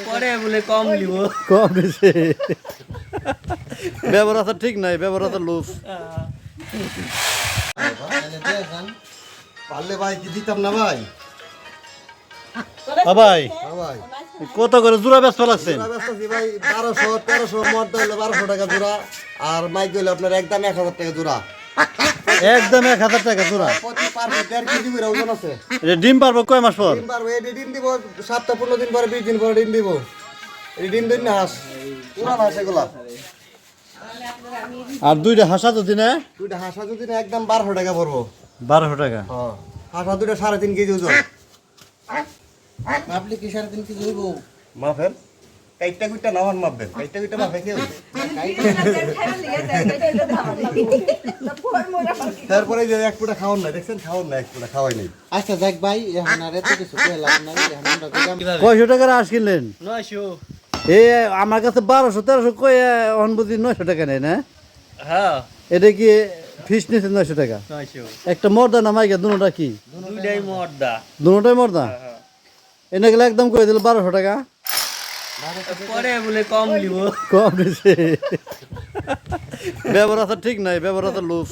পরে বলে কম নিব। কম দিছে। ব্যবহার ঠিক নাই, ব্যবহার লুজ। পারলে ভাই কি দিতাম না ভাই? ভাই ভাই কত করে জোড়া বেচতে লাগছেন? ভাই 1200 মদ হইলে 1200 টাকা জোড়া, আর মাইক হইলে আপনার একদম 1000 টাকা জোড়া। একদম 1000 টাকা জোড়া। প্রতি পারবে 1.5 কেজি করে ওজন আছে। এটা ডিম পারবো কয় মাস পর? ডিম পারবে, এটি ডিম দিব 7-15 দিন পরে, 20 দিন পরে ডিম দিব। এই ডিম দিন না হাঁস, পুরান হাঁস এগুলা। আর দুইটা হাঁসা যদি না? দুইটা হাঁসা যদি না একদম 1200 টাকা পড়বো। 1200 টাকা। হ্যাঁ, হাঁসা দুইটা 3.5 কেজি ওজন। আপনি কি 3.5 কেজি হইব? মাফেন কাইটটা কুইটটা নামান মাপবেন, কাইটটা কুইটটা মাপে কেউ। তারপরে যে এক পুটা খাওয়ান না, দেখছেন খাওয়ান না, এক পুটা খাওয়াই নাই। আচ্ছা যাক ভাই, এখন আর এত কিছু কইলাম না, এখন আমরা কইলাম কয়শো টাকার হাঁস কিনলেন? 900। এ আমার কাছে 1200-1300 কয়ে অনুভূতি 900 টাকা নেই না? হ্যাঁ এটা কি ফিস নিয়েছে 900 টাকা? 900। একটা মর্দা না মাইকা দুটোটা কি? দুইটাই মর্দা। দুটোটাই মর্দা? এনে গেলে একদম কয়ে দিল 1200 টাকা। পরে বলে কম নিব। কম দিছে। ব্যবহার ঠিক নাই, ব্যবহার লুজ।